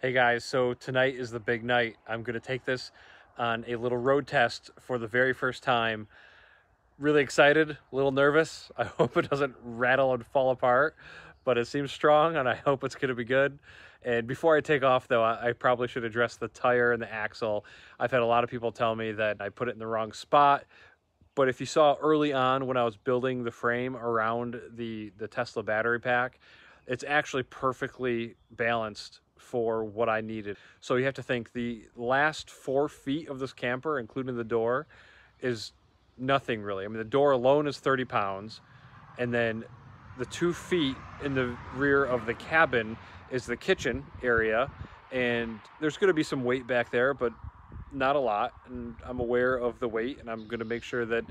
Hey guys, so tonight is the big night. I'm going to take this on a little road test for the very first time. Really excited, a little nervous. I hope it doesn't rattle and fall apart, but it seems strong and I hope it's going to be good. And before I take off though, I probably should address the tire and the axle. I've had a lot of people tell me that I put it in the wrong spot, but if you saw early on when I was building the frame around the Tesla battery pack, it's actually perfectly balanced for what I needed. So you have to think the last 4 feet of this camper, including the door, is nothing really. I mean, the door alone is 30 pounds. And then the 2 feet in the rear of the cabin is the kitchen area. And there's going to be some weight back there, but not a lot. And I'm aware of the weight, and I'm going to make sure that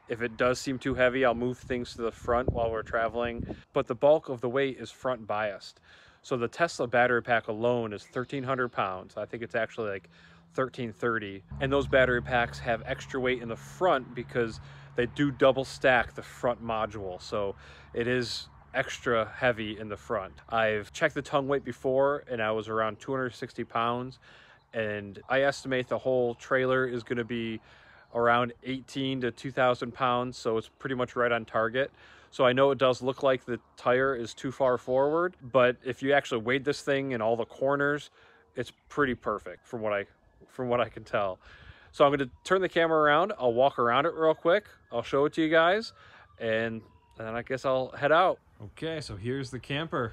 if it does seem too heavy, I'll move things to the front while we're traveling. But the bulk of the weight is front biased. So the Tesla battery pack alone is 1,300 pounds. I think it's actually like 1,330. And those battery packs have extra weight in the front because they do double stack the front module. So it is extra heavy in the front. I've checked the tongue weight before and I was around 260 pounds. And I estimate the whole trailer is going to be around 18 to 2,000 pounds. So it's pretty much right on target. So I know it does look like the tire is too far forward, but if you actually weighed this thing in all the corners, it's pretty perfect from what I can tell. So I'm going to turn the camera around. I'll walk around it real quick. I'll show it to you guys, and then I guess I'll head out. Okay, so here's the camper.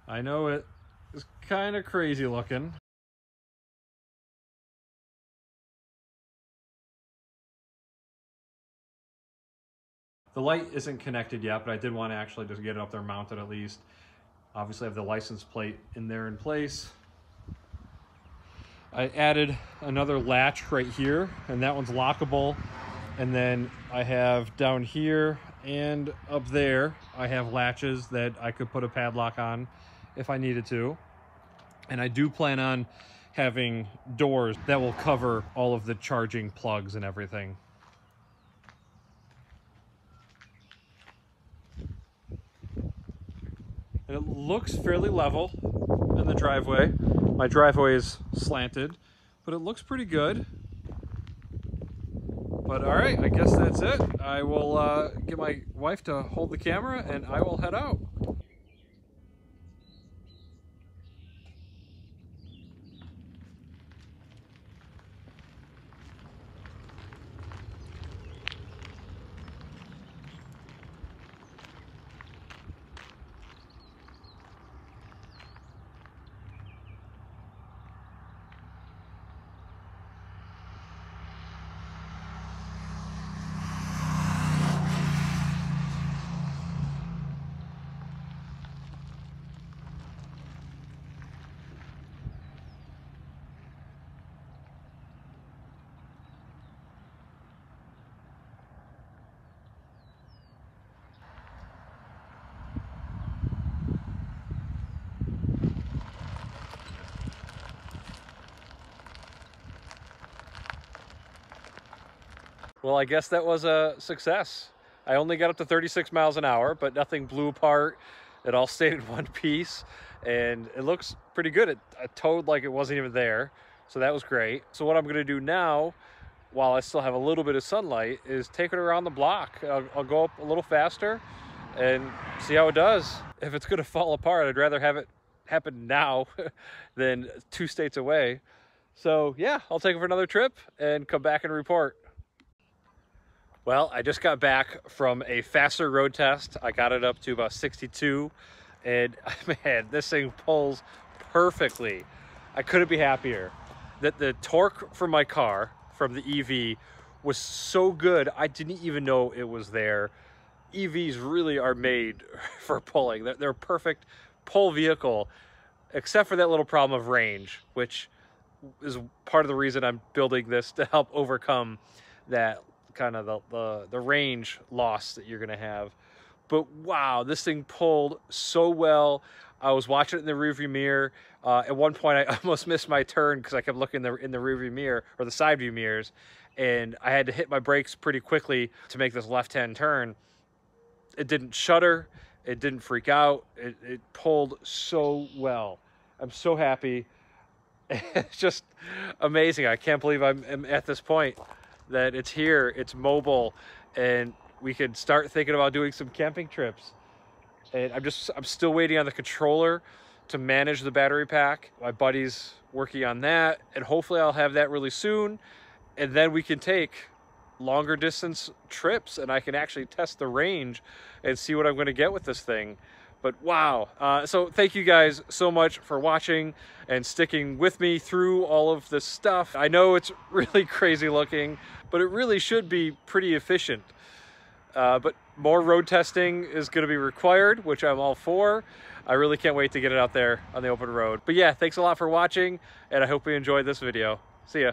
I know it is kind of crazy looking. The light isn't connected yet, but I did want to actually just get it up there mounted at least. Obviously I have the license plate in there in place. I added another latch right here, and that one's lockable. And then I have down here and up there, I have latches that I could put a padlock on if I needed to. And I do plan on having doors that will cover all of the charging plugs and everything. And it looks fairly level in the driveway. My driveway is slanted, but it looks pretty good. But all right, I guess that's it. I will get my wife to hold the camera and I will head out. Well, I guess that was a success. I only got up to 36 miles an hour, but nothing blew apart. It all stayed in one piece, and it looks pretty good. I towed like it wasn't even there, so that was great. So what I'm gonna do now, while I still have a little bit of sunlight, is take it around the block. I'll go up a little faster and see how it does. If it's gonna fall apart, I'd rather have it happen now than 2 states away. So yeah, I'll take it for another trip and come back and report. Well, I just got back from a faster road test. I got it up to about 62, and man, this thing pulls perfectly. I couldn't be happier. The torque from my car, from the EV, was so good, I didn't even know it was there. EVs really are made for pulling. They're a perfect pull vehicle, except for that little problem of range, which is part of the reason I'm building this, to help overcome that kind of the range loss that you're gonna have. But wow, this thing pulled so well. I was watching it in the rearview mirror. At one point, I almost missed my turn because I kept looking in the rearview mirror, or the side view mirrors, and I had to hit my brakes pretty quickly to make this left-hand turn. It didn't shudder. It didn't freak out. It pulled so well. I'm so happy. It's just amazing. I can't believe I'm at this point that it's here, it's mobile, and we could start thinking about doing some camping trips. And I'm still waiting on the controller to manage the battery pack. My buddy's working on that, and hopefully I'll have that really soon. And then we can take longer distance trips, and I can actually test the range and see what I'm going to get with this thing. But wow, so thank you guys so much for watching and sticking with me through all of this stuff. I know it's really crazy looking, but it really should be pretty efficient. But more road testing is going to be required, which I'm all for. I really can't wait to get it out there on the open road. But yeah, thanks a lot for watching, and I hope you enjoyed this video. See ya.